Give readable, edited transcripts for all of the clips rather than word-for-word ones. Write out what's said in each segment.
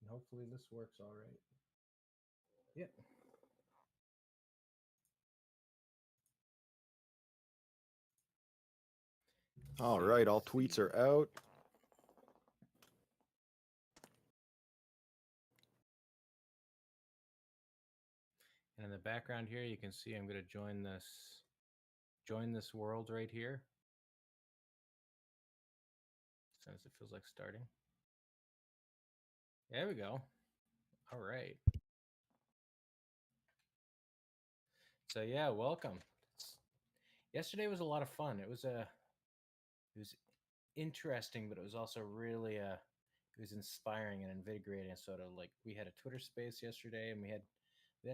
hopefully this works all right. Yeah. All See, right, all let's tweets see. are out. And in the background here, you can see I'm going to join this world right here. Since it feels like starting. There we go. All right. So yeah, welcome. Yesterday was a lot of fun. It was interesting, but it was also really it was inspiring and invigorating. Sort of like we had a Twitter space yesterday, and we had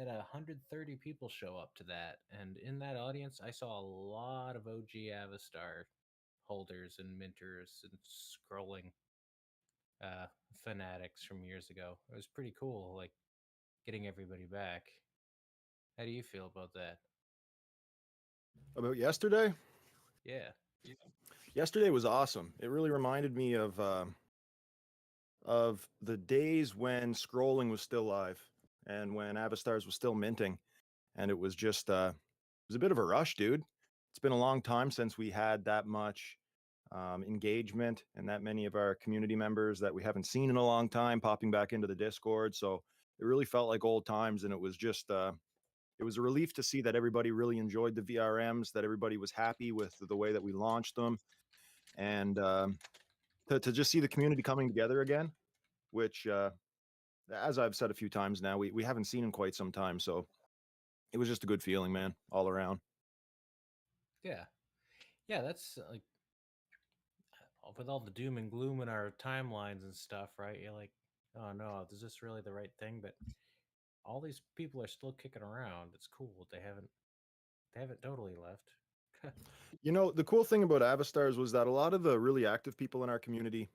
130 people show up to that, and in that audience, I saw a lot of OG Avastar holders and minters and scrolling uh, fanatics from years ago. It was pretty cool, like getting everybody back. How do you feel about that? About yesterday? Yeah, Yesterday was awesome. It really reminded me of the days when scrolling was still live and when Avastars was still minting, and it was just it was a bit of a rush, dude. It's been a long time since we had that much engagement and that many of our community members that we haven't seen in a long time popping back into the Discord. So it really felt like old times, and it was just it was a relief to see that everybody really enjoyed the VRMs, that everybody was happy with the way that we launched them, and to just see the community coming together again, which, as I've said a few times now, we haven't seen in quite some time. So it was just a good feeling, man, all around. yeah, yeah. That's like with all the doom and gloom in our timelines and stuff, right? You're like, oh no, is this really the right thing? But all these people are still kicking around. It's cool. They haven't totally left. You know, the cool thing about Avastars was that a lot of the really active people in our community,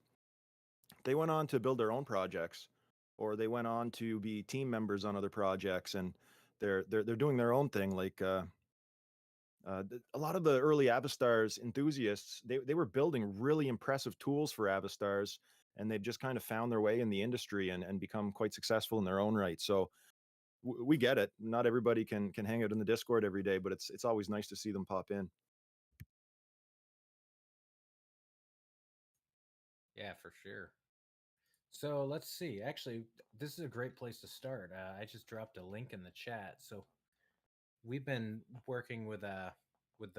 they went on to build their own projects, or they went on to be team members on other projects, and they're doing their own thing. Like a lot of the early Avastars enthusiasts, they were building really impressive tools for Avastars, and they've just kind of found their way in the industry and become quite successful in their own right. So we get it. Not everybody can hang out in the Discord every day, but it's always nice to see them pop in. Yeah, for sure. So let's see. Actually, this is a great place to start. I just dropped a link in the chat. So we've been working with the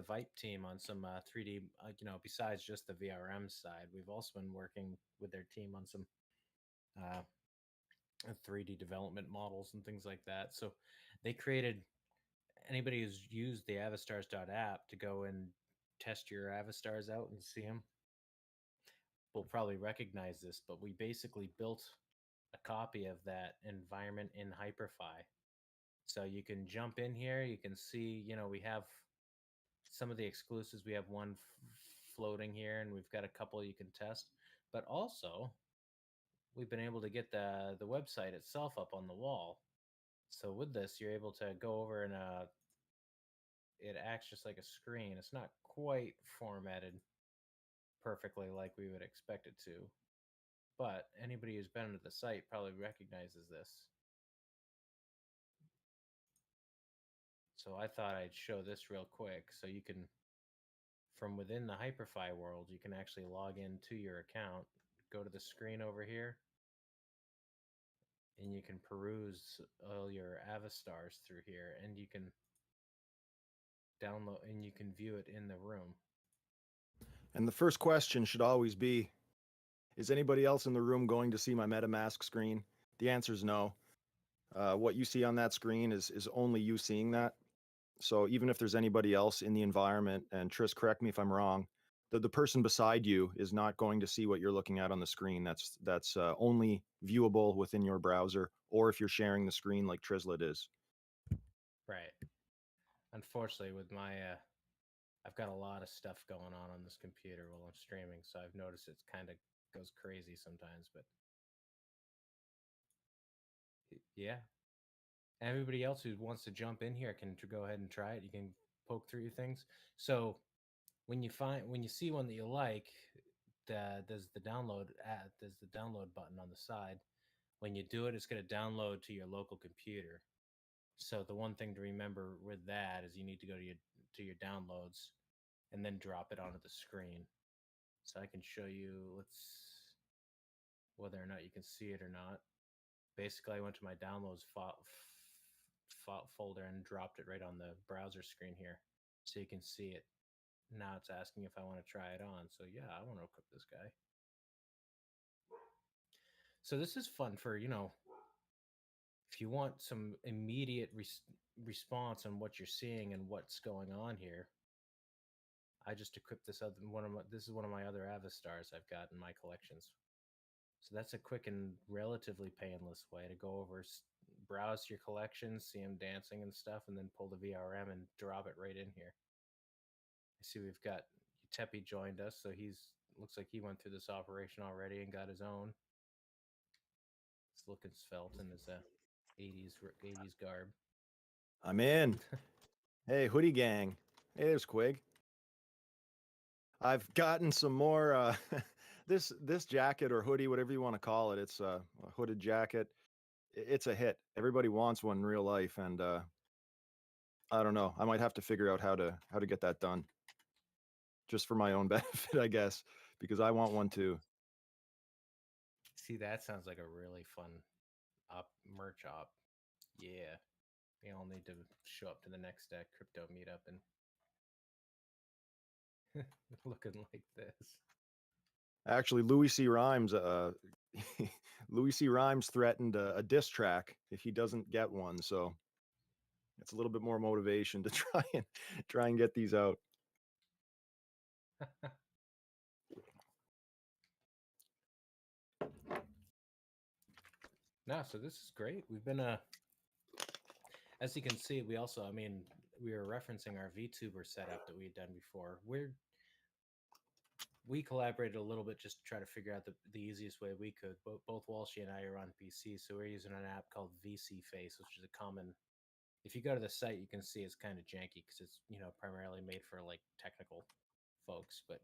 Vipe team on some 3D. Besides just the VRM side, we've also been working with their team on some uh, 3D development models and things like that. So they created anybody who's used the Avastars app to go and test your Avastars out and see them will probably recognize this, but we basically built a copy of that environment in Hyperfy. So you can jump in here, you can see, we have some of the exclusives. We have one floating here, and we've got a couple you can test. But also, we've been able to get the website itself up on the wall. So with this, you're able to go over and it acts just like a screen. It's not quite formatted perfectly like we would expect it to, but anybody who's been to the site probably recognizes this. So I thought I'd show this real quick so you can, from within the Hyperfy world, you can actually log into your account, go to the screen over here, and you can peruse all your Avastars through here, and you can download and you can view it in the room. And the first question should always be, is anybody else in the room going to see my MetaMask screen? The answer is no. What you see on that screen is only you seeing that. So even if there's anybody else in the environment, and Tris, correct me if I'm wrong, the person beside you is not going to see what you're looking at on the screen. That's only viewable within your browser, or if you're sharing the screen like Trislet is. Right. Unfortunately, with my I've got a lot of stuff going on this computer while I'm streaming, so I've noticed it kind of goes crazy sometimes. But yeah, everybody else who wants to jump in here can go ahead and try it. You can poke through your things. So when you see one that you like, there's the download button on the side. When you do it, it's going to download to your local computer. So the one thing to remember with that is you need to go to your downloads and then drop it onto the screen. So I can show you. Let's whether or not you can see it or not. Basically, I went to my downloads folder and dropped it right on the browser screen here, so you can see it. Now it's asking if I want to try it on. So yeah, I want to equip this guy. So this is fun for if you want some immediate response on what you're seeing and what's going on here. I just equipped this is one of my other Avastars I've got in my collections. So that's a quick and relatively painless way to go over, browse your collections, see them dancing and stuff, and then pull the VRM and drop it right in here. I see we've got Tepi joined us, so looks like he went through this operation already and got his own. It's looking svelte in his 80s garb. I'm in. Hey, hoodie gang. Hey, there's Quig. I've gotten some more this jacket or hoodie, whatever you want to call it. It's a hooded jacket. It's a hit. Everybody wants one in real life, and I don't know. I might have to figure out how to get that done, just for my own benefit, I guess, because I want one too. See, that sounds like a really fun merch op. Yeah, we all need to show up to the next crypto meetup and looking like this. Actually, Louis C. Rhymes, Louis C. Rhymes threatened a diss track if he doesn't get one. So it's a little bit more motivation to try and get these out. No, so this is great. We've been as you can see, we also, I mean, we were referencing our VTuber setup that we had done before. We collaborated a little bit just to try to figure out the easiest way we could. Both Walshy and I are on PC, so we're using an app called VC Face, which is a common. If you go to the site, you can see it's kind of janky because it's primarily made for like technical folks. But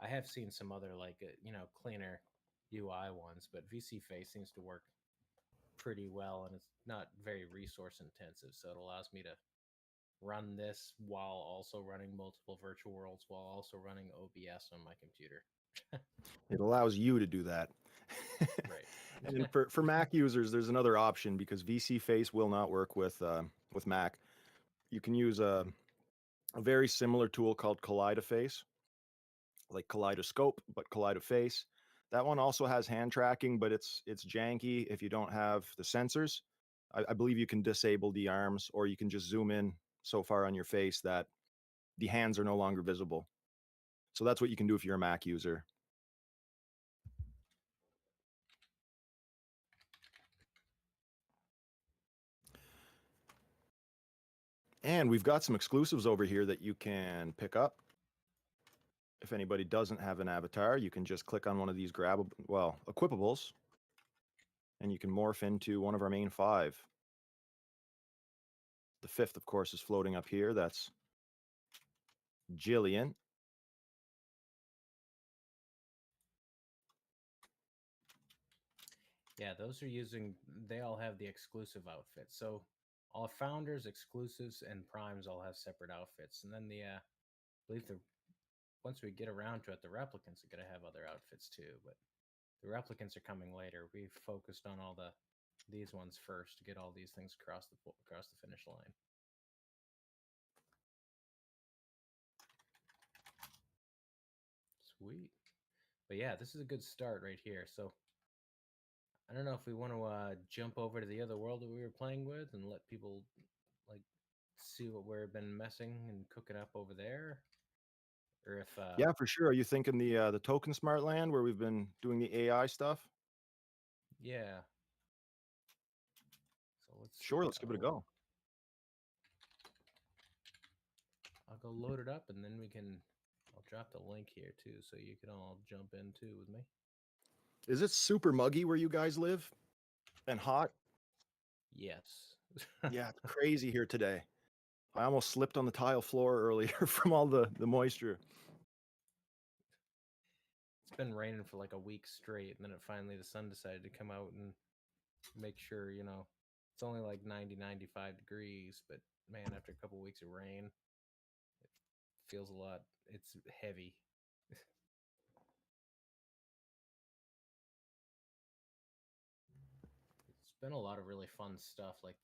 I have seen some other like cleaner UI ones, but VC Face seems to work pretty well, and it's not very resource intensive, so it allows me to run this while also running multiple virtual worlds while also running OBS on my computer. It allows you to do that. Right. And for Mac users, there's another option because VC Face will not work with Mac. You can use a very similar tool called Kaleidoface, like Kaleidoscope, but Kaleidoface. That one also has hand tracking, but it's janky if you don't have the sensors. I believe you can disable the arms, or you can just zoom in so far on your face that the hands are no longer visible. So that's what you can do if you're a Mac user. And we've got some exclusives over here that you can pick up. If anybody doesn't have an avatar, you can just click on one of these equipables, and you can morph into one of our main 5. The 5th, of course, is floating up here. That's Jillian. Yeah, they all have the exclusive outfits. So all founders, exclusives, and primes all have separate outfits. And then I believe once we get around to it, the replicants are going to have other outfits too. But the replicants are coming later. We've focused on all these ones first to get all these things across the finish line. Sweet. But yeah, this is a good start right here. So I don't know if we want to jump over to the other world that we were playing with and let people like see what we've been messing and cooking up over there, or if Yeah, for sure. Are you thinking the Token Smart land where we've been doing the AI stuff? yeah. So let's see. Sure, let's give it a go. I'll go load it up, and then I'll drop the link here too, so you can all jump in too with me. Is it super muggy where you guys live? And hot? Yes. Yeah, it's crazy here today. I almost slipped on the tile floor earlier from all the moisture. It's been raining for like a week straight, and then the sun decided to come out and make sure, it's only like 90, 95 degrees, but man, after a couple weeks of rain, it feels a lot. It's heavy. It's been a lot of really fun stuff like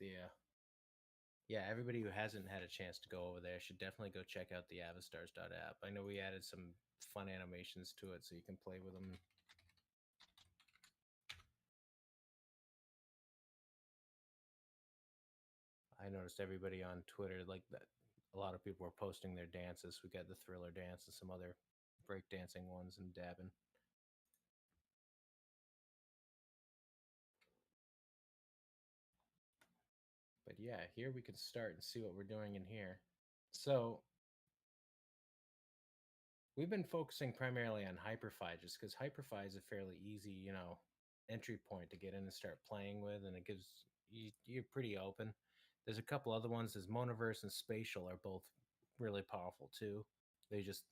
yeah, everybody who hasn't had a chance to go over there should definitely go check out the avastars.app. I know we added some fun animations to it so you can play with them. I noticed everybody on Twitter, like that, a lot of people were posting their dances. We got the Thriller dance and some other breakdancing ones and dabbing. But yeah, here we can start and see what we're doing in here. So we've been focusing primarily on Hyperfy just because Hyperfy is a fairly easy, entry point to get in and start playing with, and it gives you're pretty open. There's a couple other ones. There's Monoverse and Spatial are both really powerful too. They just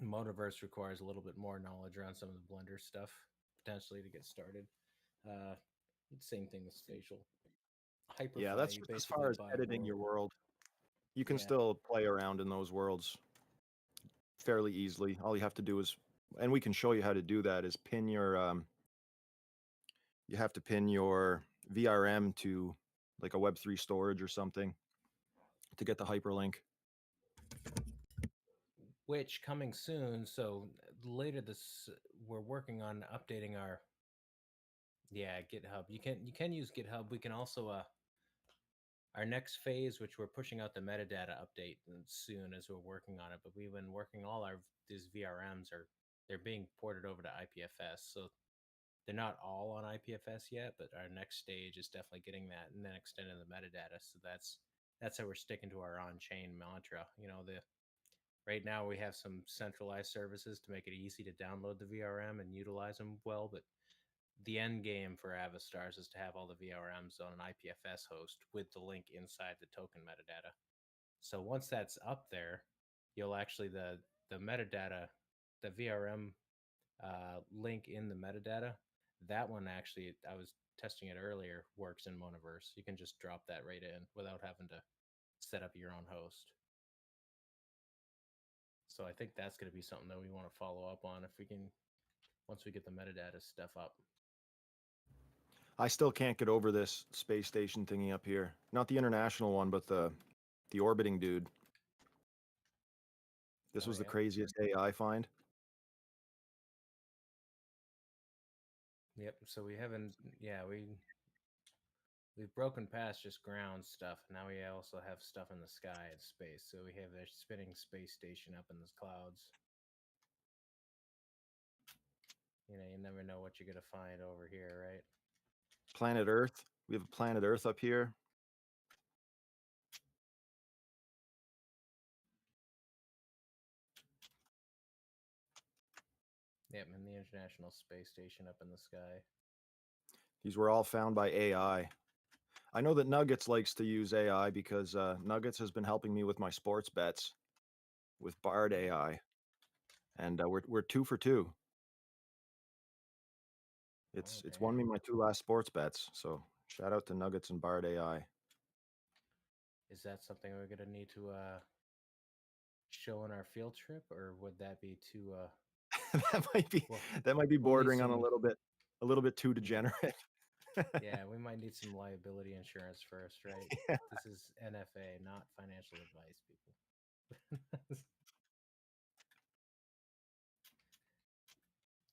Monoverse requires a little bit more knowledge around some of the Blender stuff potentially to get started. Uh, Same thing with Spatial. Yeah, Hyperfy, that's you just as basically far as buy a editing your world. world. You can Yeah, still play around in those worlds fairly easily. All you have to do is, and we can show you how to do that, is pin your you have to pin your VRM to like a Web3 storage or something to get the hyperlink. which coming soon. So later this, we're working on updating our GitHub. You can use GitHub. We can also our next phase, which we're pushing out the metadata update soon as we're working on it. But we've been working all our these VRMs are they're being ported over to IPFS. So they're not all on IPFS yet, but our next stage is definitely getting that and then extending the metadata. So that's how we're sticking to our on-chain mantra. The right now we have some centralized services to make it easy to download the VRM and utilize them well, but the end game for Avastars is to have all the VRMs on an IPFS host with the link inside the token metadata. So once that's up there, you'll actually the metadata, the VRM link in the metadata. That one actually, I was testing it earlier, works in Monoverse. You can just drop that right in without having to set up your own host. So I think that's going to be something that we want to follow up on if we can, once we get the metadata stuff up. I still can't get over this space station thingy up here. Not the international one, but the orbiting dude. This Oh was the yeah, craziest AI find. yep. So we haven't, yeah, we've broken past just ground stuff. Now we also have stuff in the sky and space. So we have a spinning space station up in the clouds. You never know what you're gonna find over here, right? Planet Earth. We have planet Earth up here. Yep, and the International Space Station up in the sky. These were all found by AI. I know that Nuggets likes to use AI because Nuggets has been helping me with my sports bets with Bard AI, and we're 2 for 2. Oh It's won dang! me my 2 last sports bets. So shout out to Nuggets and Bard AI. Is that something we're gonna need to show on our field trip, or would that be too? that might be Well, that might be we'll need bordering on some. a little bit too Yeah, degenerate. yeah, we might need some liability insurance first, right? Yeah. This is NFA, not financial advice, people.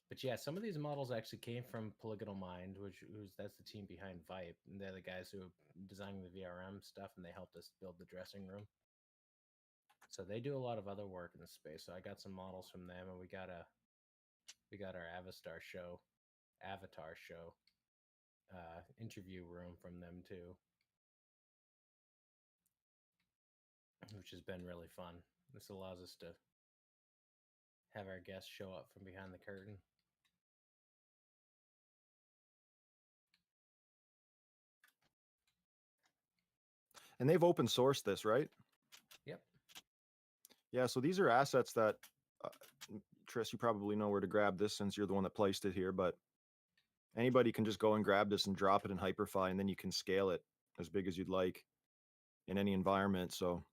But yeah, some of these models actually came from Polygonal Mind, who's that's the team behind Vipe, and they're the guys who are designing the VRM stuff, and they helped us build the dressing room. So they do a lot of other work in the space. So I got some models from them, and we got our Avatar show interview room from them too, which has been really fun. This allows us to have our guests show up from behind the curtain. And they've open sourced this, right? Yep. Yeah. So these are assets that, uh, Tris, you probably know where to grab this since you're the one that placed it here. But Anybody can just go and grab this and drop it in Hyperfy, and then you can scale it as big as you'd like in any environment. So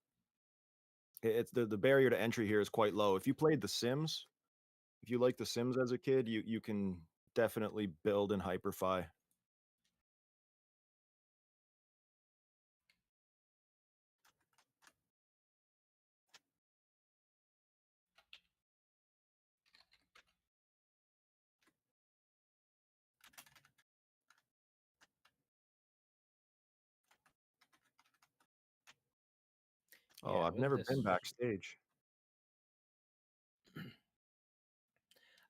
it's the barrier to entry here is quite low. If you played The Sims, if you like The Sims as a kid, you can definitely build in Hyperfy. Oh, Yeah, I've with never this, been backstage.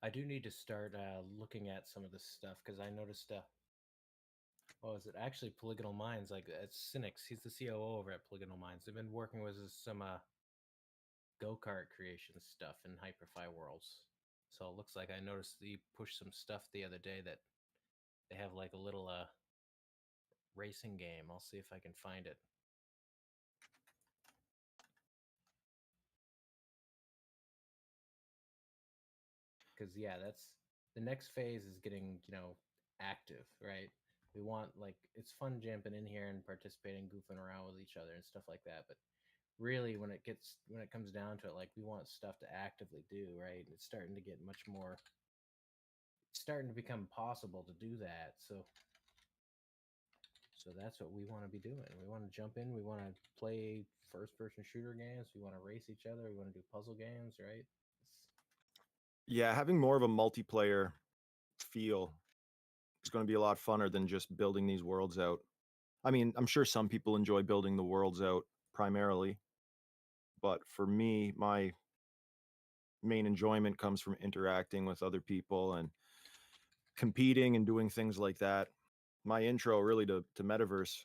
I do need to start looking at some of this stuff because I noticed. What was it? Actually, Polygonal Minds, like it's Cynics. He's the COO over at Polygonal Minds. They've been working with some go kart creation stuff in Hyperfy Worlds. So it looks like I noticed he pushed some stuff the other day that they have like a little racing game. I'll see if I can find it. Because yeah, that's the next phase is getting active, right? We want like it's fun jumping in here and participating, goofing around with each other and stuff like that. But really, when it comes down to it, like we want stuff to actively do, right? It's starting to get much more. It's starting to become possible to do that. So that's what we want to be doing. We want to jump in. We want to play first-person shooter games. We want to race each other. We want to do puzzle games, right? Yeah, having more of a multiplayer feel is going to be a lot funner than just building these worlds out. I mean, I'm sure some people enjoy building the worlds out primarily, but for me, my main enjoyment comes from interacting with other people and competing and doing things like that. My intro really to metaverse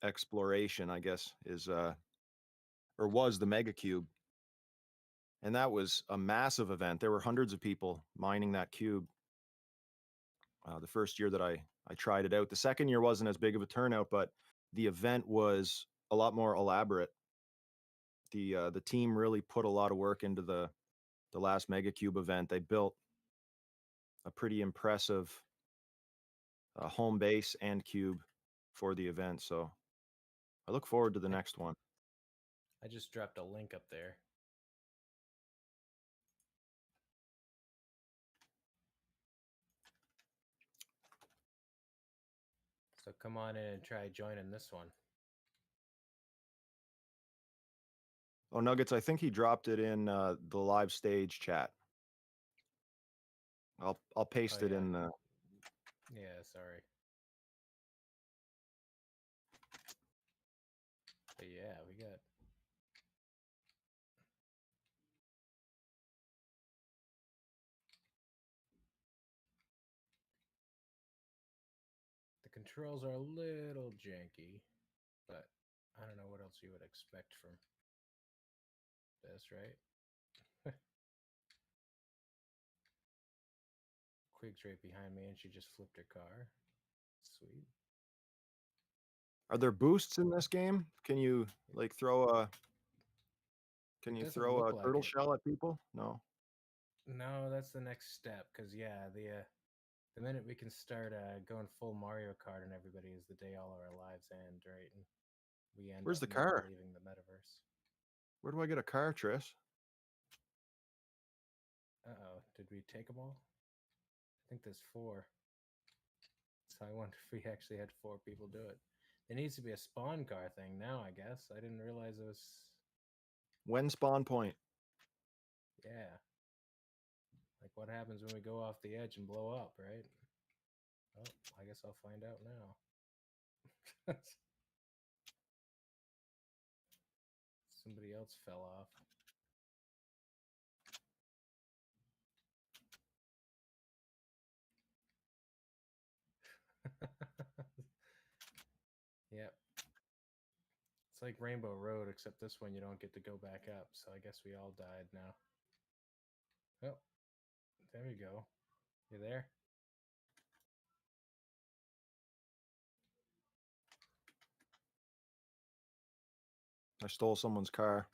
exploration, I guess, is or was the Mega Cube. And that was a massive event. There were hundreds of people mining that cube the first year that I tried it out. The second year wasn't as big of a turnout, but the event was a lot more elaborate. The team really put a lot of work into the last Mega Cube event. They built a pretty impressive home base and cube for the event. So I look forward to the I, next one. I just dropped a link up there. So come on in and try joining this one. Oh, Nuggets, I think he dropped it in the live stage chat. I'll Oh paste it yeah, in the. yeah. Sorry. But yeah, we got the controls are a little janky, but I don't know what else you would expect from this, right? Quig's right behind me, and she just flipped her car. Sweet. Are there boosts in this game? Can you like throw a? Can It you doesn't throw look a like turtle it. shell at people? No. No, that's the next step. Because yeah, the minute we can start going full Mario Kart and everybody is the day all our lives end, right? And we end Where's up the never car? leaving the metaverse. Where do I get a car, Tris? Uh-oh, did we take them all? I think there's four. So I wonder if we actually had four people do it. There needs to be a spawn car thing now, I guess. I didn't realize it was. When spawn point? Yeah. Like what happens when we go off the edge and blow up, right? Oh, I guess I'll find out now. Somebody else fell off. Yep. It's like Rainbow Road, except this one you don't get to go back up. So I guess we all died now. Oh, there we go. You there? I stole someone's car.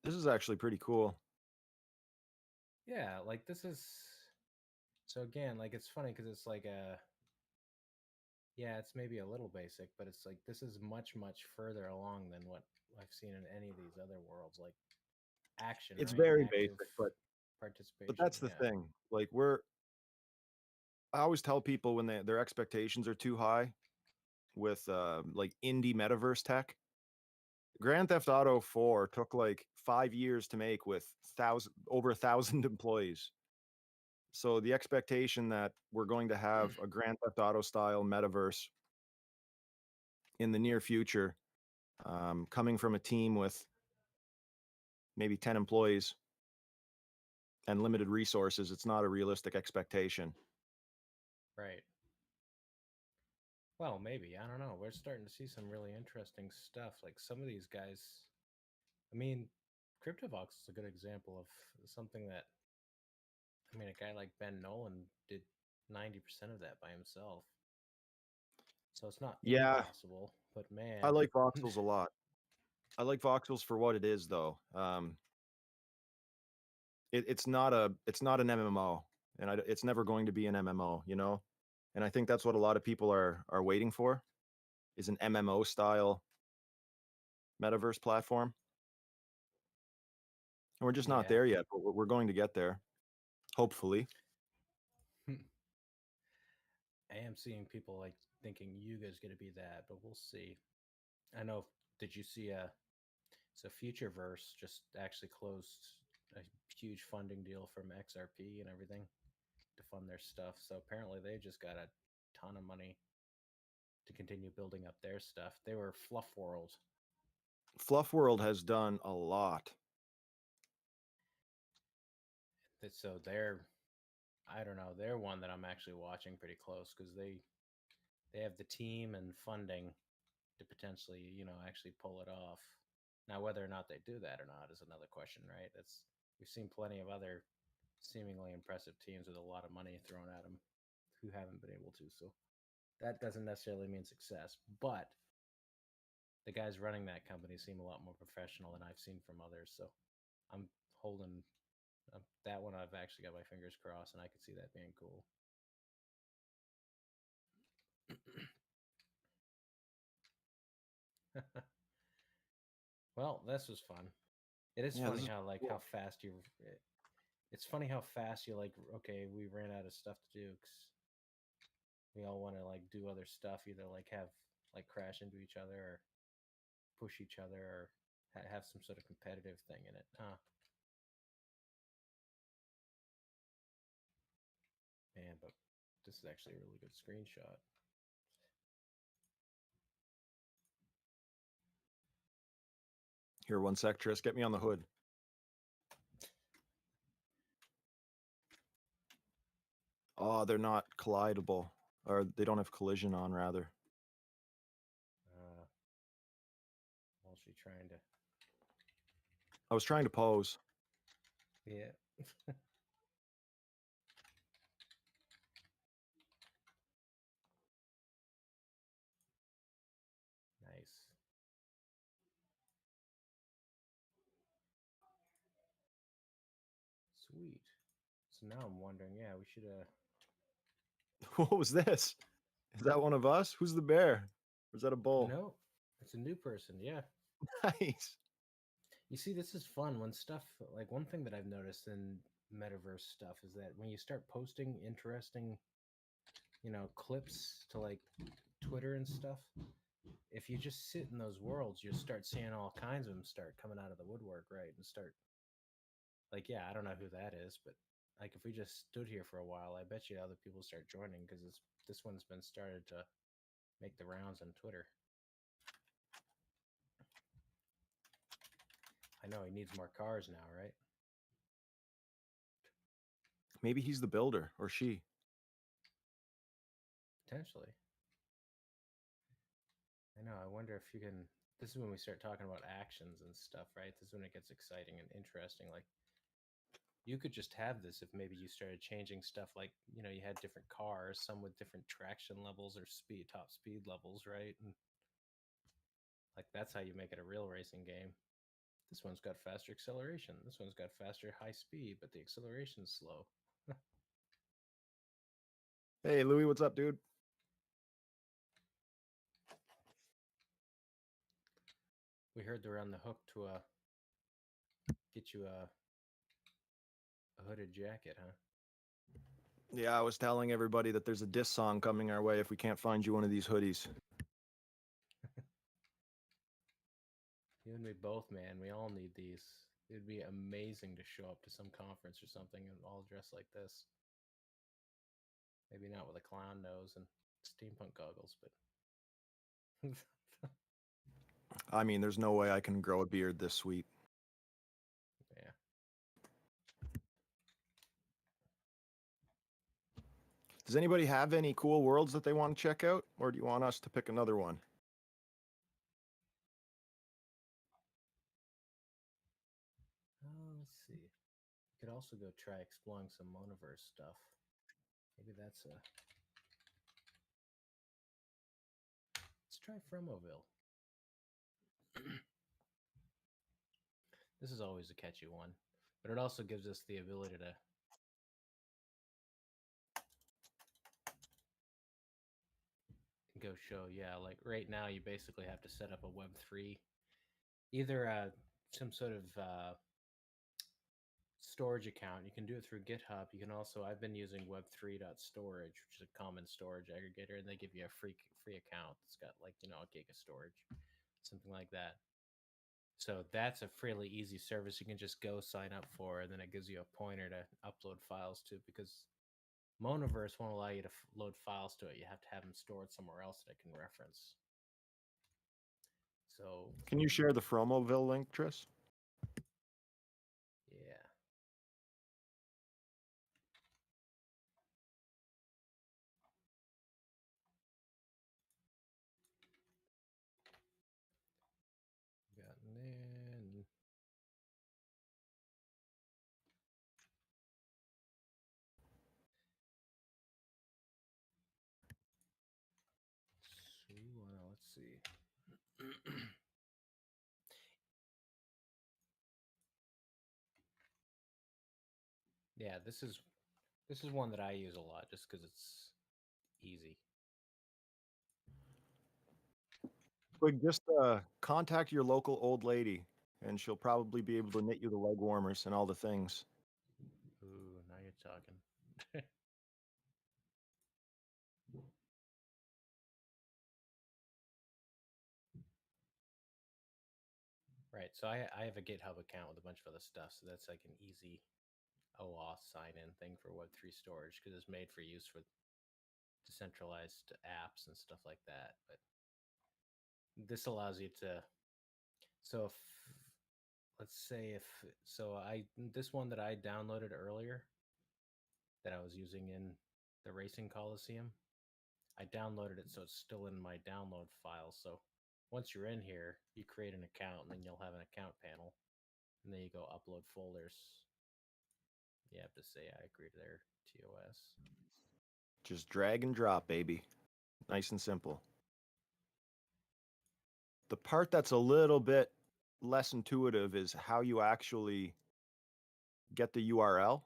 This is actually pretty cool. Yeah, like this is so again, like it's funny because it's like a yeah, it's maybe a little basic, but it's like this is much further along than what I've seen in any of these other worlds, like action, It's right? very Active basic, but participation. that's the Yeah, thing. Like I always tell people when their expectations are too high with like indie metaverse tech. Grand Theft Auto 4 took like 5 years to make with over 1,000 employees. So the expectation that we're going to have a Grand Theft Auto style metaverse in the near future, coming from a team with maybe 10 employees and limited resources, it's not a realistic expectation. right. Well, maybe I don't know. We're starting to see some really interesting stuff. Like some of these guys. I mean, CryptoVox is a good example of something that I mean, a guy like Ben Nolan did 90% of that by himself. So it's not Yeah, impossible, but I man, like voxels a lot. I like voxels for what it is, though. It's not an MMO, and it's never going to be an MMO. And I think that's what a lot of people are waiting for is an MMO style metaverse platform. And we're just not yeah. there yet, but we're going to get there, hopefully. I am seeing people like thinking Yuga's going to be that, but we'll see. I know. Did you see so Futureverse just actually closed a huge funding deal from XRP and everything to fund their stuff. So apparently they just got a ton of money to continue building up their stuff. They were Fluff World. Fluff World has done a lot. So they're I don't know. They're one that I'm actually watching pretty close because they have the team and funding to potentially actually pull it off. Now whether or not they do that or not is another question, right? It's we've seen plenty of other seemingly impressive teams with a lot of money thrown at them who haven't been able to. So that doesn't necessarily mean success, but the guys running that company seem a lot more professional than I've seen from others. So I'm holding that one. I've actually got my fingers crossed, and I could see that being cool. Well, this was fun. It is Yeah, this funny is how like how cool. fast you. It's funny how fast you like. Okay, we ran out of stuff to do because we all want to like do other stuff. Either like have like crash into each other or push each other or have some sort of competitive thing in it. Huh, man, but this is actually a really good screenshot. Here, one sec, Tris. Get me on the hood. Oh, they're not collidable, or they don't have collision on, rather. Uh, while she trying to. I was trying to pose. Yeah. Nice. Sweet. So now I'm wondering, yeah, we should What was this? Is that one of us? Who's the bear? Or is that a bull? no, it's a new person, yeah. Nice. You see, this is fun when stuff like one thing that I've noticed in metaverse stuff is that when you start posting interesting, clips to like Twitter and stuff, if you just sit in those worlds, you start seeing all kinds of them start coming out of the woodwork, right? And start like, yeah, I don't know who that is, but like if we just stood here for a while, I bet you other people start joining because this one's been started to make the rounds on Twitter. I know he needs more cars now, right? Maybe he's the builder, or she. Potentially. I know. I wonder if you can. This is when we start talking about actions and stuff, right? This is when it gets exciting and interesting. Like you could just have this if maybe you started changing stuff like, you had different cars, some with different traction levels or top speed levels, right? And like that's how you make it a real racing game. This one's got faster acceleration. This one's got faster high speed, but the acceleration's slow. Hey, Louis, what's up, dude? We heard they're on the hook to get you a hooded jacket, huh? Yeah, I was telling everybody that there's a diss song coming our way if we can't find you one of these hoodies. You and me both, man. We all need these. It'd be amazing to show up to some conference or something and all dressed like this. Maybe not with a clown nose and steampunk goggles, but I mean, there's no way I can grow a beard this sweet. yeah. Does anybody have any cool worlds that they want to check out, or do you want us to pick another one? Let's see. You could also go try exploring some Monoverse stuff. Maybe that's a. Let's try Fromoville. This is always a catchy one, but it also gives us the ability to go show. Yeah, like right now, you basically have to set up a Web3, either some sort of storage account. You can do it through GitHub. You can also, I've been using Web3.storage, which is a common storage aggregator, and they give you a free account that's got like a gig of storage, something like that. So that's a fairly easy service you can just go sign up for, and then it gives you a pointer to upload files to, because Monoverse won't allow you to load files to it. You have to have them stored somewhere else that it can reference. So Can you share the Fromoville link, Tris? yeah. Gotten in. So let's see. Yeah, this is one that I use a lot just because it's easy. Like, just contact your local old lady, and she'll probably be able to knit you the leg warmers and all the things. Ooh, now you're talking. Right. So I have a GitHub account with a bunch of other stuff, so that's like an easy OAuth sign-in thing for Web3 storage because it's made for use for decentralized apps and stuff like that. But this allows you to. So if let's say if so, I this one that I downloaded earlier that I was using in the Racing Coliseum, I downloaded it so it's still in my download file. So once you're in here, you create an account and then you'll have an account panel. And then you go upload folders. You have to say I agree to their TOS. Just drag and drop, baby. Nice and simple. The part that's a little bit less intuitive is how you actually get the URL.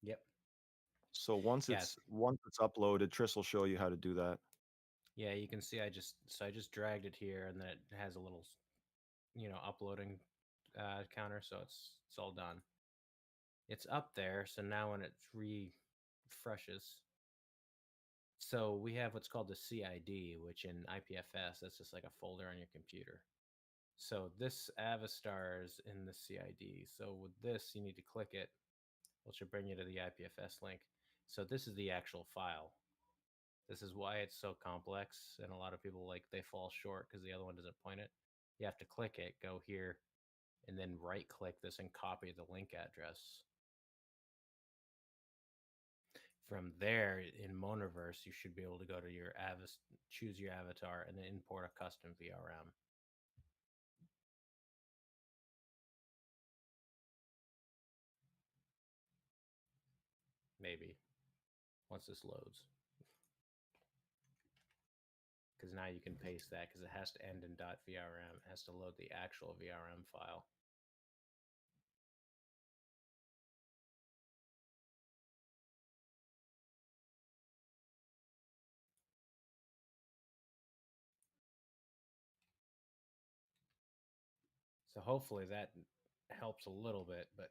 Yep. So once Yeah. it's uploaded, Tris will show you how to do that. Yeah, you can see I just dragged it here and then it has a little uploading counter, so it's all done. It's up there, so now when it refreshes, so we have what's called the CID, which in IPFS, that's just like a folder on your computer. So this Avastar is in the CID. So with this, you need to click it, which will bring you to the IPFS link. So this is the actual file. This is why it's so complex, and a lot of people they fall short because the other one doesn't point it. You have to click it, go here, and then right-click this and copy the link address. From there, in Monoverse, you should be able to go to your choose your avatar, and then import a custom VRM. Maybe once this loads, because because now you can paste that because it has to end in .vrm. It has to load the actual VRM file. So hopefully that helps a little bit, but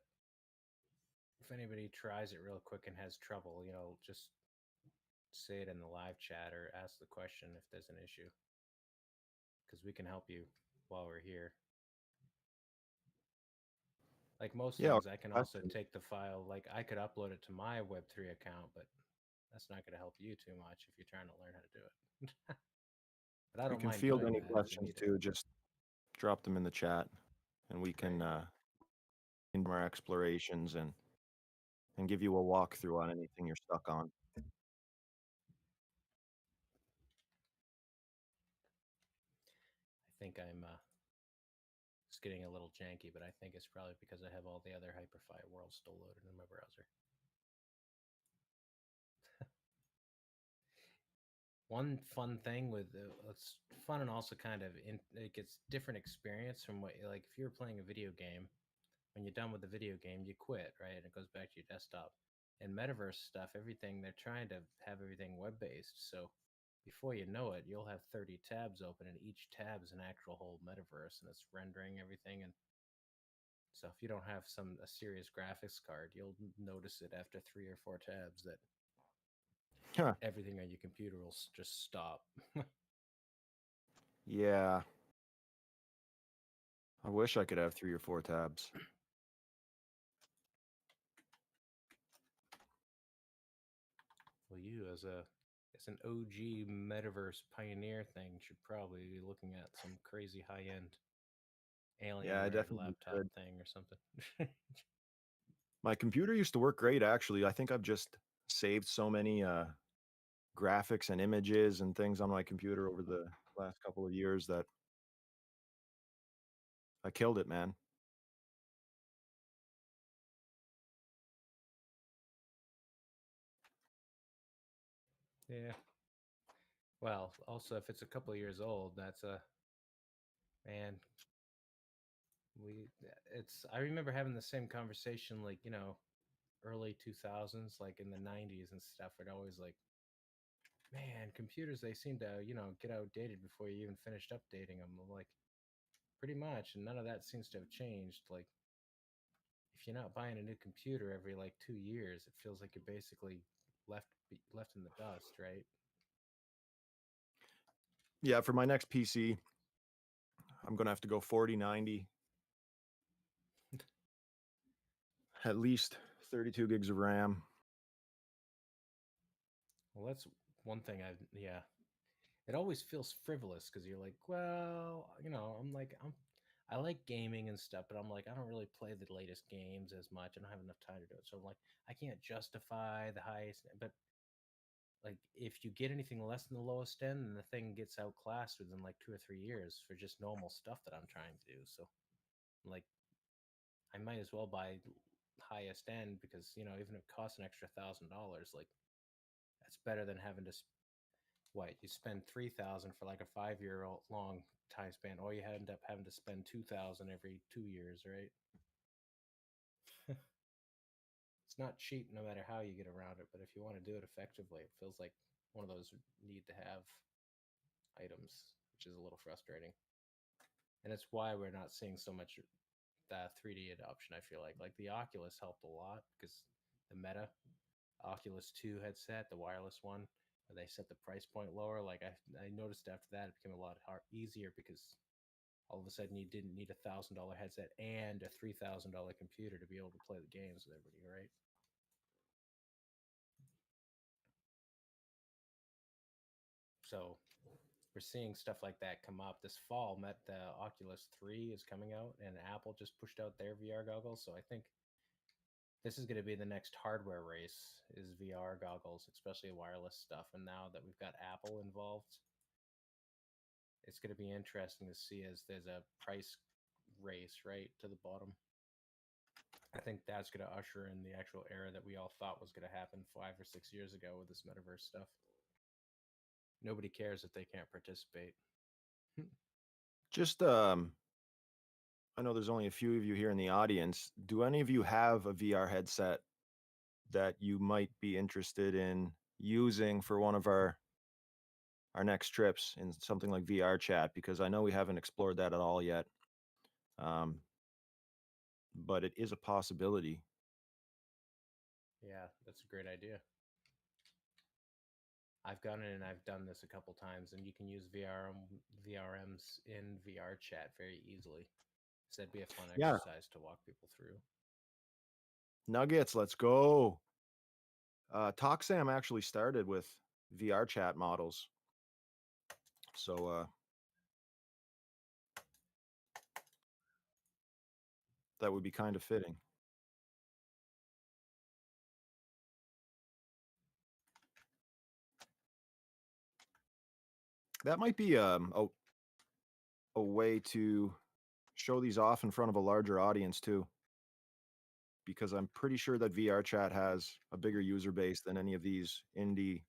if anybody tries it real quick and has trouble, just say it in the live chat or ask the question if there's an issue, because we can help you while we're here. Like most Yeah. things, I can also take the file, like I could upload it to my Web3 account, but that's not going to help you too much if you're trying to learn how to do it. But I We don't can mind field doing any that if you questions need it. too. Just drop them in the chat, and we can into our explorations and give you a walkthrough on anything you're stuck on. I think I'm it's getting a little janky, but I think it's probably because I have all the other Hyperfy worlds still loaded in my browser. One fun thing with it's fun and also kind of it gets different experience from what, like if you're playing a video game, when you're done with the video game you quit, right, and it goes back to your desktop. And metaverse stuff, everything they're trying to have everything web based, so before you know it you'll have 30 tabs open and each tab is an actual whole metaverse and it's rendering everything. And so if you don't have a serious graphics card, you'll notice it after 3 or 4 tabs that Huh. everything on your computer will just stop. Yeah. I wish I could have 3 or 4 tabs. Well, you as an OG metaverse pioneer thing should probably be looking at some crazy high end Yeah, I Alienware definitely laptop could. thing or something. My computer used to work great, actually. I think I've just saved so many graphics and images and things on my computer over the last couple of years that I killed it, man. Yeah. Well, also if it's a couple of years old, that's a man. We it's I remember having the same conversation, like early 2000s, like in the 90s and stuff. It always like, man, computers, they seem to get outdated before you even finished updating them. I'm like, pretty much, and none of that seems to have changed. Like if you're not buying a new computer every like 2 years, it feels like you're basically left in the dust, right? Yeah, for my next PC, I'm going to have to go 4090, at least 32 gigs of RAM. Well, that's one thing. Yeah, it always feels frivolous because you're like, well, I'm like, I like gaming and stuff, but I'm like, I don't really play the latest games as much. I don't have enough time to do it. So I'm like, I can't justify the highest. But like, if you get anything less than the lowest end, then the thing gets outclassed within like 2 or 3 years for just normal stuff that I'm trying to do. So like, I might as well buy highest end because even if it costs an extra $1,000, like that's better than having to what you spend 3,000 for like a 5 year long time span, or you end up having to spend 2,000 every 2 years, right? It's not cheap no matter how you get around it, but if you want to do it effectively, it feels like one of those need to have items, which is a little frustrating. And it's why we're not seeing so much that 3D adoption. I feel like the Oculus helped a lot because the Meta Oculus 2 headset, the wireless one, they set the price point lower. Like I noticed after that, it became a lot easier because all of a sudden you didn't need $1,000 headset and a $3,000 computer to be able to play the games with everybody, right? So we're seeing stuff like that come up this fall. Met the Oculus 3 is coming out, and Apple just pushed out their VR goggles. So I think this is going to be the next hardware race is VR goggles, especially wireless stuff. And now that we've got Apple involved, it's going to be interesting to see as there's a price race right to the bottom. I think that's going to usher in the actual era that we all thought was going to happen 5 or 6 years ago with this metaverse stuff. Nobody cares if they can't participate. Just I know there's only a few of you here in the audience. Do any of you have a VR headset that you might be interested in using for one of our next trips in something like VR chat? Because I know we haven't explored that at all yet. Um, but it is a possibility. Yeah, that's a great idea. I've gone in and I've done this a couple times, and you can use VRMs in VR chat very easily. So that'd be a fun Yeah, exercise to walk people through. Nuggets, let's go. TalkSam actually started with VR chat models, so that would be kind of fitting. That might be a way to show these off in front of a larger audience too, because I'm pretty sure that VR chat has a bigger user base than any of these indie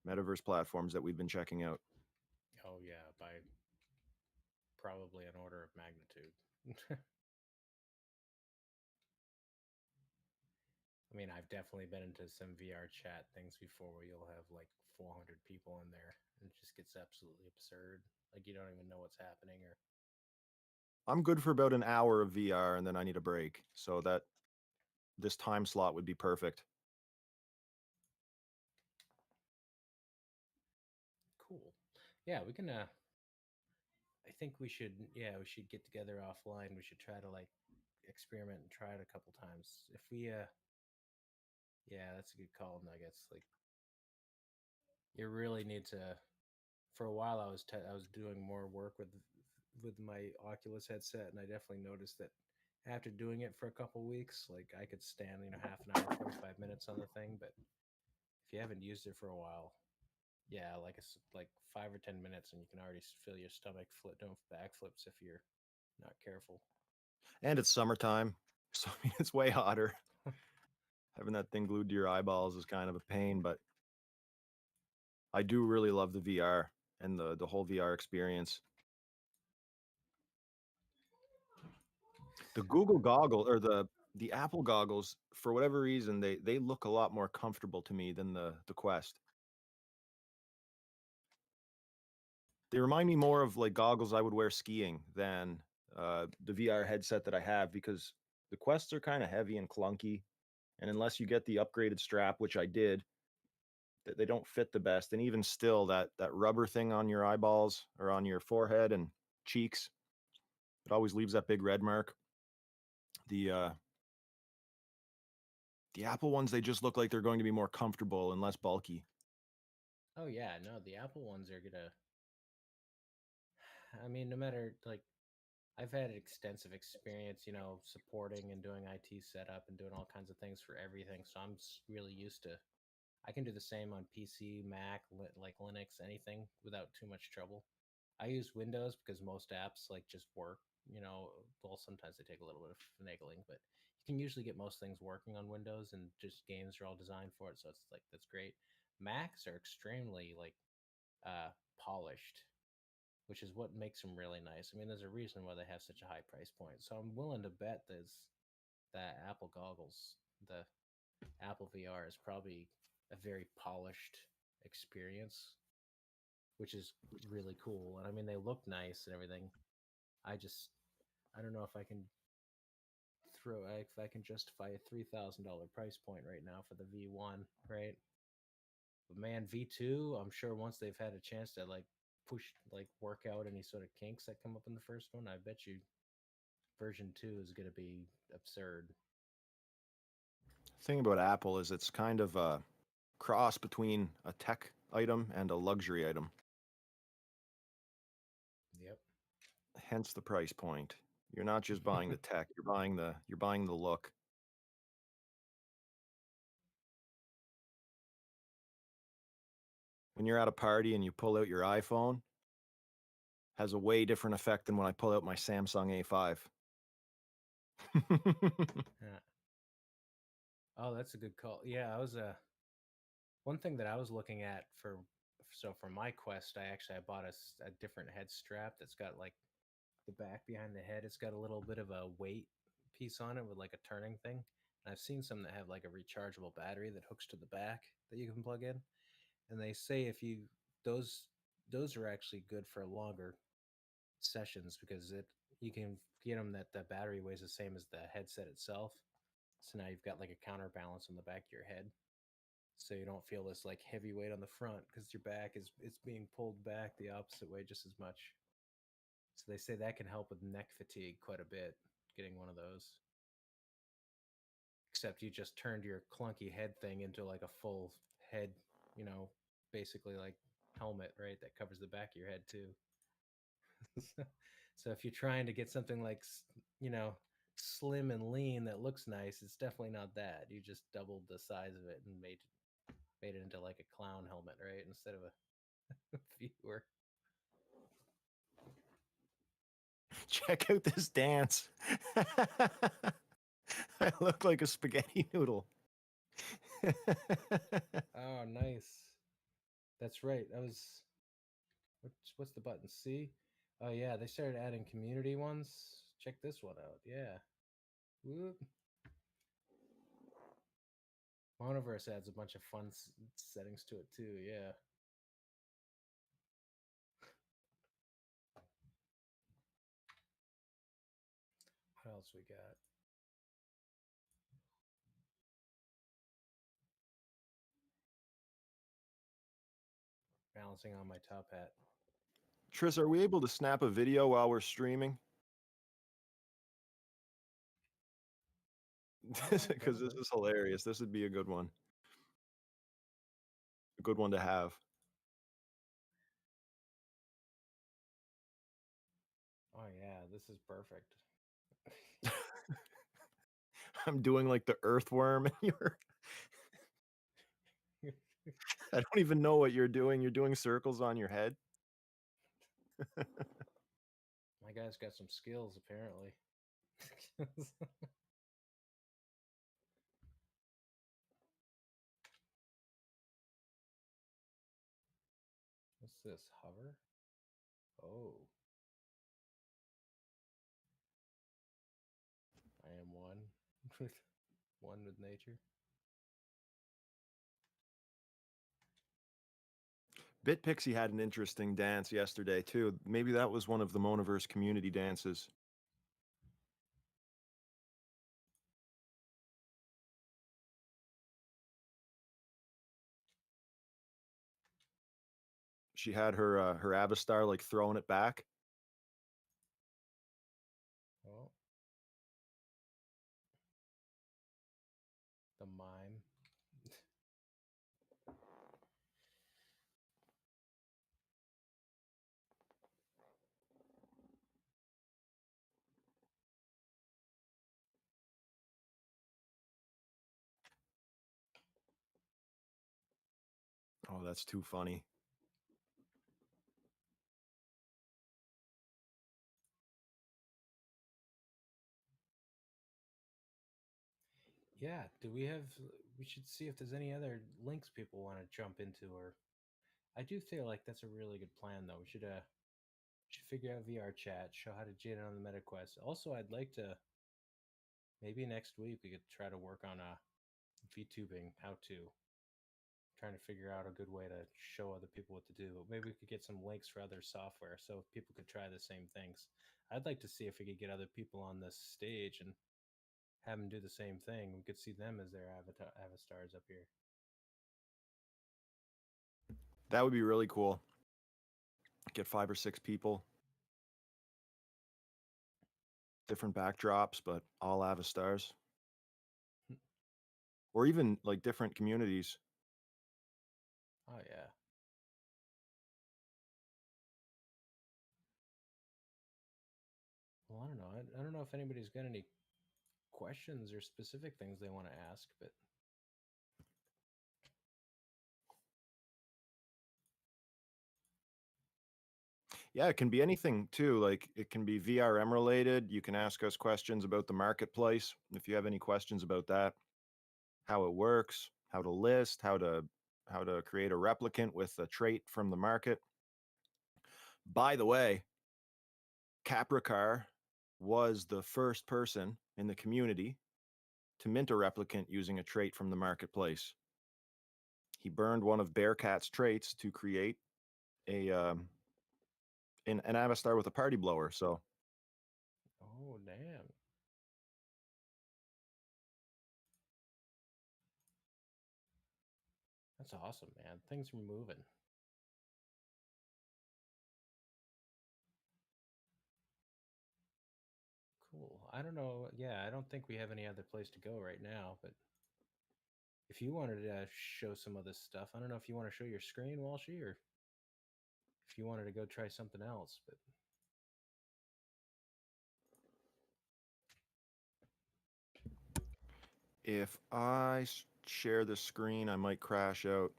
metaverse platforms that we've been checking out. Oh yeah, by probably an order of magnitude. I mean, I've definitely been into some VR chat things before where you'll have like 400 people in there and it just gets absolutely absurd. Like you don't even know what's happening or I'm good for about an hour of VR and then I need a break. So that this time slot would be perfect. cool. Yeah, we can I think we should we should get together offline. We should try to like experiment and try it a couple times. If we yeah, that's a good call, Nuggets. Like you really need to for a while I was doing more work with my Oculus headset, and I definitely noticed that after doing it for a couple weeks, like I could stand half an hour, 45 minutes on the thing. But if you haven't used it for a while, yeah, like it's like 5 or 10 minutes, and you can already feel your stomach doing backflips if you're not careful. And it's summertime, so I mean, it's way hotter. Having that thing glued to your eyeballs is kind of a pain, but I do really love the VR and the whole VR experience. The Google goggle or the Apple goggles, for whatever reason, they look a lot more comfortable to me than the Quest. They remind me more of like goggles I would wear skiing than the VR headset that I have, because the Quests are kind of heavy and clunky, and unless you get the upgraded strap, which I did, they don't fit the best. And even still, that rubber thing on your eyeballs or on your forehead and cheeks, it always leaves that big red mark. The the Apple ones, they just look like they're going to be more comfortable and less bulky. Oh yeah, no, the Apple ones are gonna. I mean, no matter like I've had extensive experience, supporting and doing IT setup and doing all kinds of things for everything. So I'm really used to. I can do the same on PC, Mac, like Linux, anything without too much trouble. I use Windows because most apps like just work. Well, sometimes they take a little bit of finagling, but you can usually get most things working on Windows, and just games are all designed for it. So it's like that's great. Macs are extremely like polished, which is what makes them really nice. I mean, there's a reason why they have such a high price point. So I'm willing to bet that Apple goggles, the Apple VR, is probably a very polished experience, which is really cool. And I mean, they look nice and everything. I just, I don't know if I can if I can justify a $3,000 price point right now for the V1, right? But man, V2, I'm sure once they've had a chance to like push, like work out any sort of kinks that come up in the first one, I bet you version 2 is going to be absurd. The thing about Apple is it's kind of a cross between a tech item and a luxury item, Yep. hence the price point. You're not just buying the tech, you're buying the look. When you're at a party and you pull out your iPhone, has a way different effect than when I pull out my Samsung A5. Yeah. Oh, that's a good call. Yeah, I was one thing that I was looking at So for my Quest, I bought a different head strap that's got like the back behind the head. It's got a little bit of a weight piece on it with like a turning thing. And I've seen some that have like a rechargeable battery that hooks to the back that you can plug in. And they say if you those those are actually good for longer sessions because it you can get them that the battery weighs the same as the headset itself. So now you've got like a counterbalance on the back of your head, so you don't feel this like heavy weight on the front because your back is it's being pulled back the opposite way just as much. So they say that can help with neck fatigue quite a bit. Getting one of those, except you just turned your clunky head thing into like a full head, you know, basically like helmet, right? That covers the back of your head too. So if you're trying to get something like, you know, slim and lean that looks nice, it's definitely not that. You just doubled the size of it and made it into like a clown helmet, right? Instead of a viewer. Check out this dance. I look like a spaghetti noodle. Oh, nice. That's right. That was what's the button? C. Oh yeah, they started adding community ones. Check this one out. Yeah. Whoop. Monoverse adds a bunch of fun settings to it too. Yeah. What else we got? Balancing on my top hat. Tris, are we able to snap a video while we're streaming? That'll Because this work. is hilarious. This would be a good one. A good one to have. Oh yeah, this is perfect. I'm doing like the earthworm and you're I don't even know what you're doing. You're doing circles on your head. My guy's got some skills apparently. What's this? Hover? Oh. I am one with one with nature. BitPixie had an interesting dance yesterday too. Maybe that was one of the Monoverse community dances. She had her Avastar like throwing it back. Oh, the mime. Oh, that's too funny. Yeah, do we have we should see if there's any other links people want to jump into, or I do feel like that's a really good plan though. We should figure out VR chat, show how to jit on the MetaQuest. Also, I'd like to maybe next week we could try to work on a VTubing how to, trying to figure out a good way to show other people what to do. Maybe we could get some links for other software so people could try the same things. I'd like to see if we could get other people on this stage and have them do the same thing. We could see them as their avatars up here. That would be really cool. Get 5 or 6 people. Different backdrops, but all Avastars. Or even like different communities. Oh yeah. Well, I don't know. I don't know if anybody's got any questions or specific things they want to ask, but Yeah, it can be anything too. Like it can be VRM related. You can ask us questions about the marketplace if you have any questions about that, how it works, how to list, how to how to create a replicant with a trait from the market. By the way, Capricar was the first person in the community to mint a replicant using a trait from the marketplace. He burned one of Bearcat's traits to create an Avastar with a party blower. So Oh, damn. That's awesome, man. Things are moving. Cool. I don't know. Yeah, I don't think we have any other place to go right now, but if you wanted to show some of this stuff, I don't know if you want to show your screen, Walshy, or if you wanted to go try something else, but if I share the screen, I might crash out.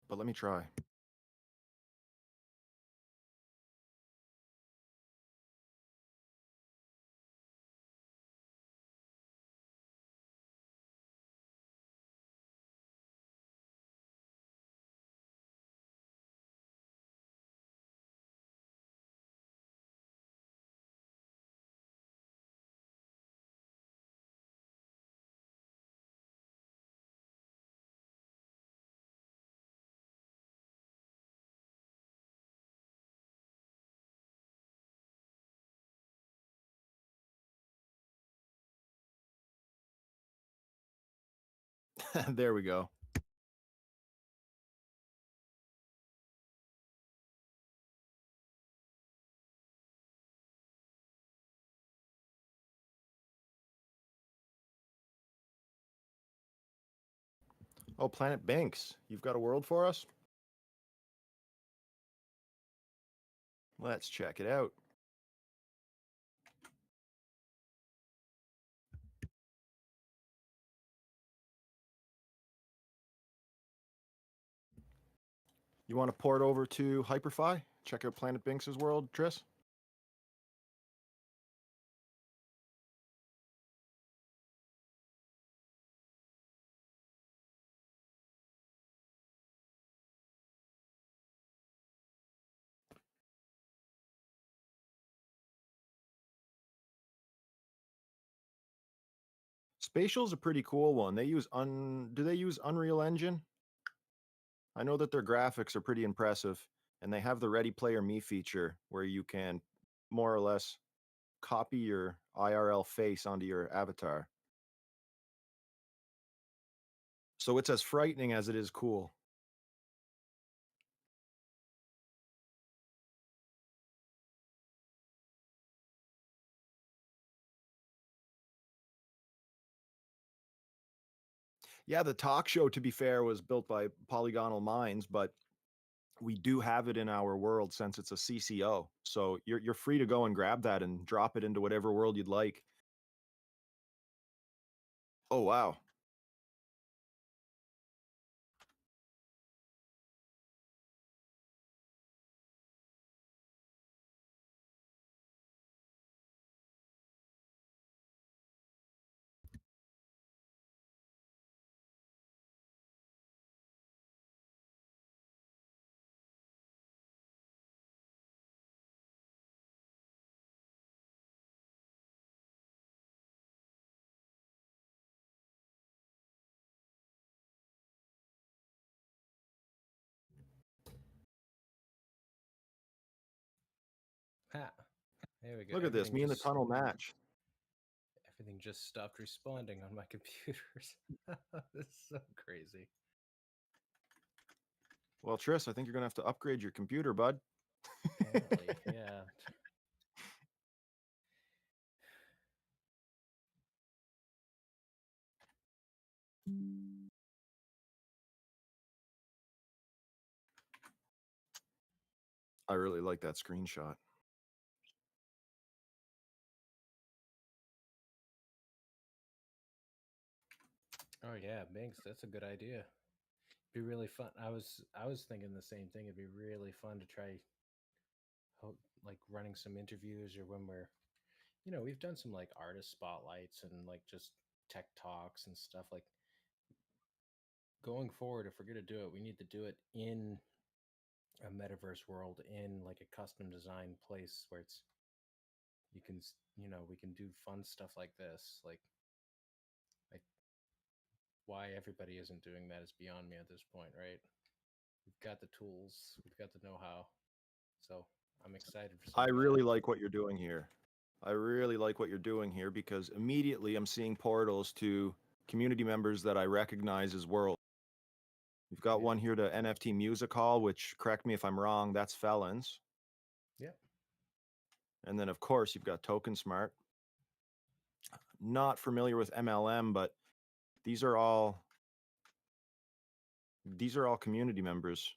But let me try. There we go. Oh, Planet Banks, you've got a world for us? Let's check it out. You want to port over to Hyperfy? Check out Planet Banks' world, Tris? Spatial's a pretty cool one. They use do they use Unreal Engine? I know that their graphics are pretty impressive, and they have the Ready Player Me feature where you can more or less copy your IRL face onto your avatar. So it's as frightening as it is cool. Yeah, the talk show, to be fair, was built by Polygonal Minds, but we do have it in our world since it's a CCO. So you're free to go and grab that and drop it into whatever world you'd like. Oh wow. ha, there we go. Look at this. Me and the tunnel match. Everything just stopped responding on my computers. This is so crazy. Well, Tris, I think you're gonna have to upgrade your computer, bud. Apparently, yeah. I really like that screenshot. Oh yeah, Binks, that's a good idea. Be really fun. I was thinking the same thing. It'd be really fun to try like running some interviews or when we're we've done some like artist spotlights and like just tech talks and stuff like going forward, if we're gonna do it, we need to do it in a metaverse world, in like a custom design place where it's you can we can do fun stuff like this. Like why everybody isn't doing that is beyond me at this point, right? We've got the tools, we've got the know-how, so I'm excited for I something like really that. like what you're doing here. I really like what you're doing here because immediately I'm seeing portals to community members that I recognize as world. You've got Yeah, one here to NFT Music Hall, which, correct me if I'm wrong, that's Felons. yeah, And then, of course, you've got Token Smart. Not familiar with MLM, but these are all community members,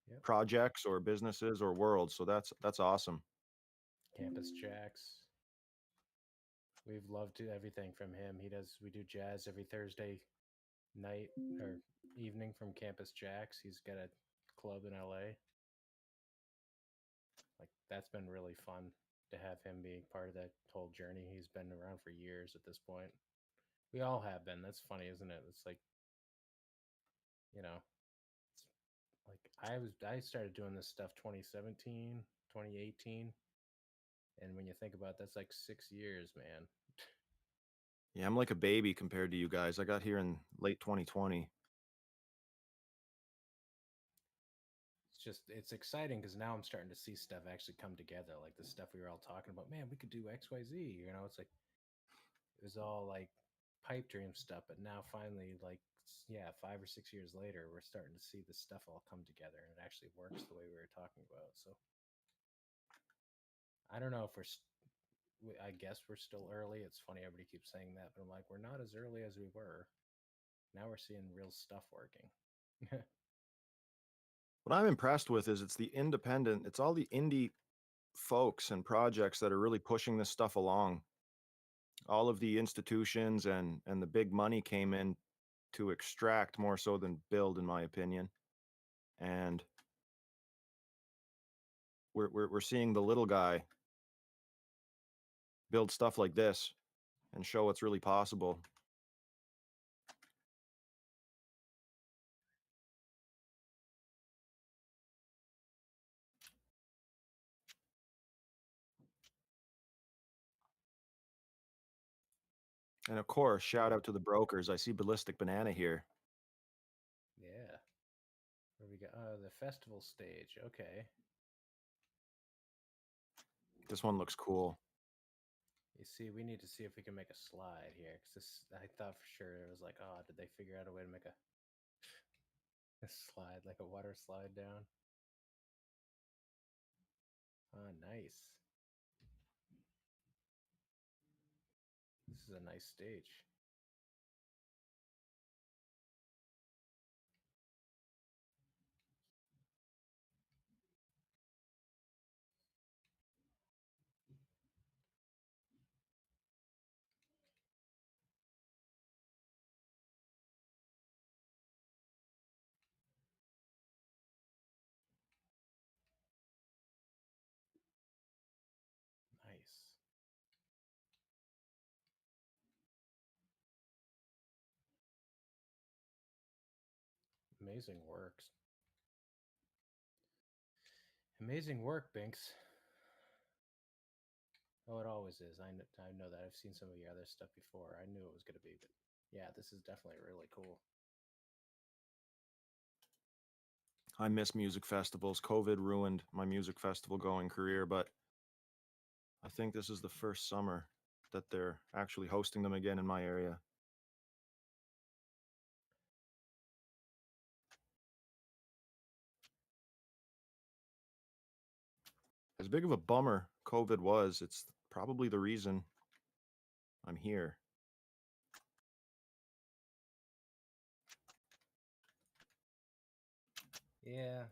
yeah. projects or businesses or worlds. So that's awesome. Campus Jacks. We've loved everything from him. We do jazz every Thursday night or evening from Campus Jacks. He's got a club in LA. Like that's been really fun to have him be part of that whole journey. He's been around for years at this point. We all have been. That's funny, isn't it? It's like, you know, it's like I started doing this stuff 2017, 2018, and when you think about it, that's like 6 years, man. Yeah, I'm like a baby compared to you guys. I got here in late 2020. It's exciting because now I'm starting to see stuff actually come together, like the stuff we were all talking about. Man, we could do XYZ. It's like it was all like pipe dream stuff, but now finally, like, yeah, 5 or 6 years later, we're starting to see this stuff all come together and it actually works the way we were talking about. So I don't know if I guess we're still early. It's funny everybody keeps saying that, but I'm like, we're not as early as we were. Now we're seeing real stuff working. What I'm impressed with is it's all the indie folks and projects that are really pushing this stuff along. All of the institutions and the big money came in to extract more so than build, in my opinion. And we're seeing the little guy build stuff like this and show what's really possible. And of course, shout out to the brokers. I see Ballistic Banana here. Yeah. Where we go? Oh, the festival stage. Okay. This one looks cool. You see, we need to see if we can make a slide here, because I thought for sure it was like, oh, did they figure out a way to make a slide, like a water slide down? Oh, nice. This is a nice stage. Nice. Amazing works. Amazing work, Binks. Oh, it always is. I know that. I've seen some of your other stuff before. I knew it was going to be, but yeah, this is definitely really cool. I miss music festivals. COVID ruined my music festival going career, but I think this is the first summer that they're actually hosting them again in my area. As big of a bummer COVID was, it's probably the reason I'm here. Yeah,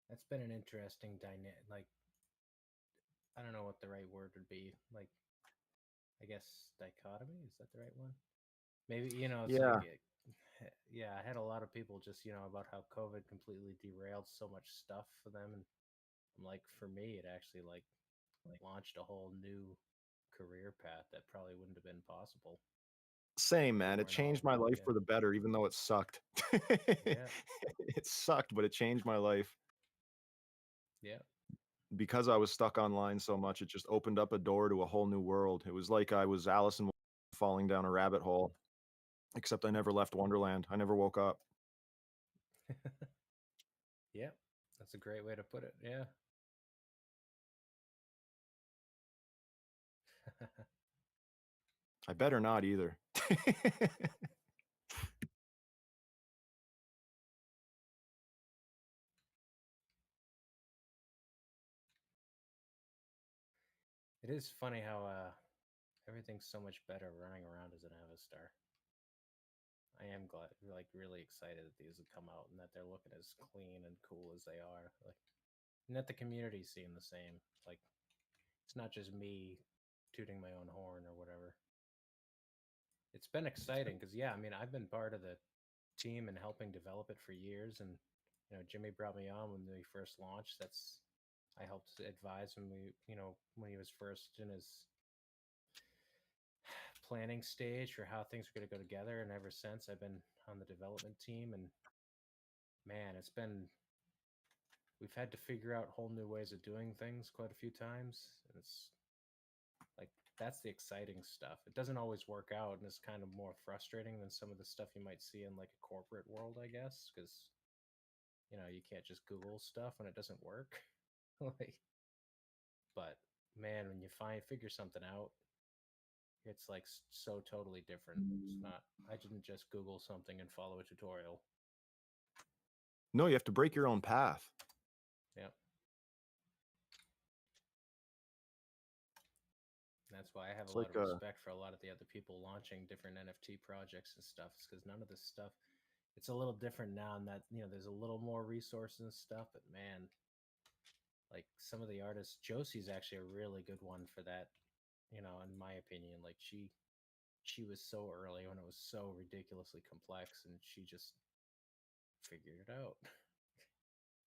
that's been an interesting dynamic. Like, I don't know what the right word would be. Like, I guess dichotomy, is that the right one? Maybe, it's like Yeah. yeah, I had a lot of people just, about how COVID completely derailed so much stuff for them, and I'm like, for me, it actually like launched a whole new career path that probably wouldn't have been possible. Same, man. It more changed my knowledgeable. life Yeah. for the better, even though it sucked. Yeah. It sucked, but it changed my life. Yeah. Because I was stuck online so much, it just opened up a door to a whole new world. It was like I was Alice in falling down a rabbit hole, except I never left Wonderland. I never woke up. Yeah. That's a great way to put it. Yeah. I better not either. It is funny how everything's so much better running around as an Avastar. I am glad, like, really excited that these have come out and that they're looking as clean and cool as they are. Like, and that the community's seeing the same. Like, it's not just me tooting my own horn or whatever. It's been exciting because, yeah, I mean, I've been part of the team and helping develop it for years. And, Jimmy brought me on when we first launched. I helped advise when when he was first in his planning stage for how things are going to go together. And ever since, I've been on the development team. And man, we've had to figure out whole new ways of doing things quite a few times. And it's like, that's the exciting stuff. It doesn't always work out, and it's kind of more frustrating than some of the stuff you might see in like a corporate world, I guess, because you can't just Google stuff when it doesn't work. Like, but man, when you figure something out, it's like so totally different. It's not. I didn't just Google something and follow a tutorial. No, you have to break your own path. Yep. That's why I have a It's lot like of respect for a lot of the other people launching different NFT projects and stuff, because none of this stuff, it's a little different now in that, there's a little more resources and stuff, but man, like some of the artists, Josie's actually a really good one for that, in my opinion. Like she was so early when it was so ridiculously complex, and she just figured it out.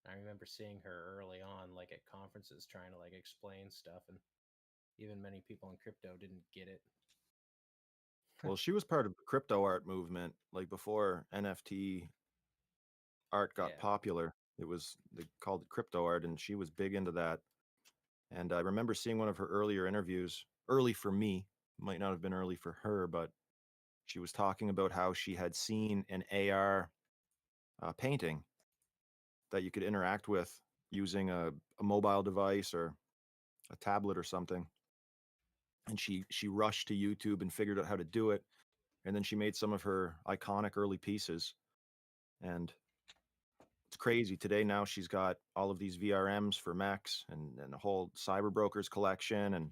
I remember seeing her early on, like at conferences, trying to like explain stuff, and even many people in crypto didn't get it. well, she was part of the crypto art movement, like before NFT art got Yeah. popular. It was they called it crypto art, and she was big into that. And I remember seeing one of her earlier interviews, early for me, might not have been early for her, but she was talking about how she had seen an AR painting that you could interact with using a mobile device or a tablet or something. And she rushed to YouTube and figured out how to do it. And then she made some of her iconic early pieces. And it's crazy. Today now she's got all of these VRMs for mechs and a whole cyber brokers collection and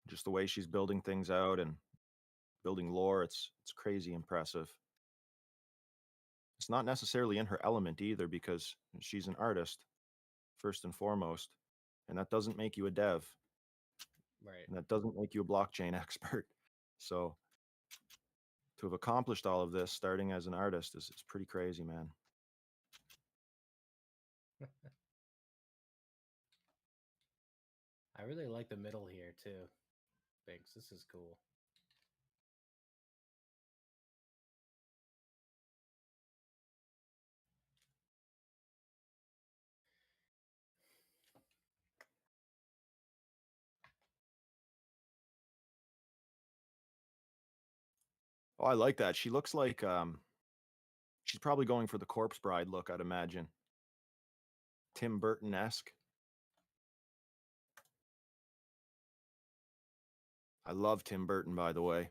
just the way she's building things out and building lore. It's crazy impressive. It's not necessarily in her element either because she's an artist first and foremost, and that doesn't make you a dev, Right. and that doesn't make you a blockchain expert. So to have accomplished all of this starting as an artist is pretty crazy, man. I really like the middle here too. Thanks. This is cool. Oh, I like that. She looks like she's probably going for the corpse bride look, I'd imagine. Tim Burton-esque. I love Tim Burton, by the way.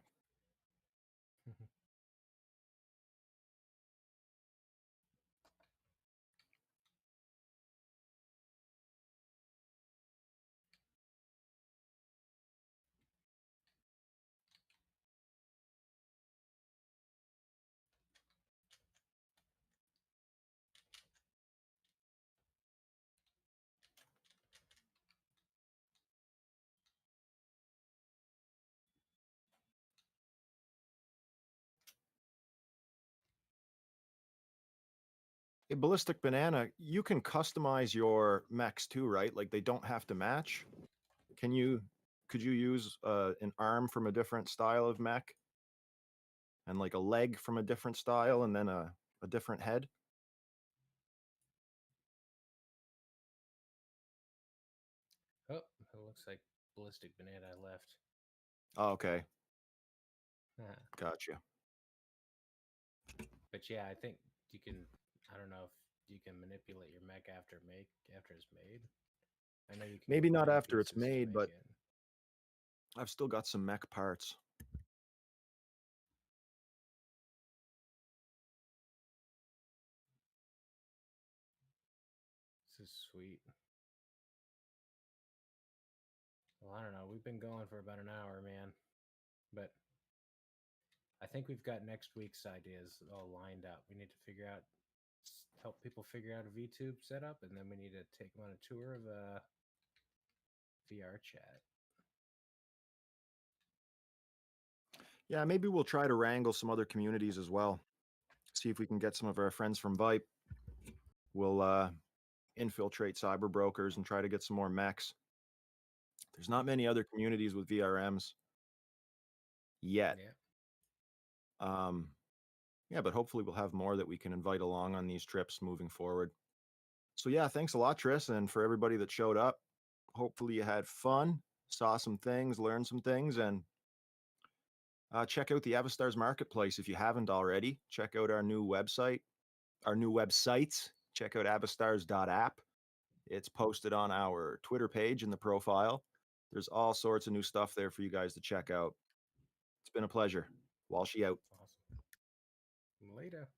Hey, Ballistic Banana, you can customize your mechs too, right? Like they don't have to match. Can you could you use an arm from a different style of mech and like a leg from a different style, and then a different head. Oh, it looks like Ballistic Banana left. Oh, okay, Uh, gotcha. but yeah, I think you can. I don't know if you can manipulate your mech after it's made. I know you can Maybe not combine after it's pieces to made, make but it. I've still got some mech parts. This is sweet. Well, I don't know. We've been going for about an hour, man. But I think we've got next week's ideas all lined up. We need to help people figure out a VTube setup, and then we need to take them on a tour of a VR chat. Yeah, maybe we'll try to wrangle some other communities as well. See if we can get some of our friends from Vipe. We'll infiltrate cyber brokers and try to get some more mechs. There's not many other communities with VRMs yet. Yeah. Um, yeah, but hopefully we'll have more that we can invite along on these trips moving forward. So yeah, thanks a lot, Tris, and for everybody that showed up. Hopefully you had fun, saw some things, learned some things, and check out the Avastars Marketplace if you haven't already. Check out our new website, our new websites. Check out avastars.app. It's posted on our Twitter page in the profile. There's all sorts of new stuff there for you guys to check out. It's been a pleasure. Walshy out. Awesome. Later.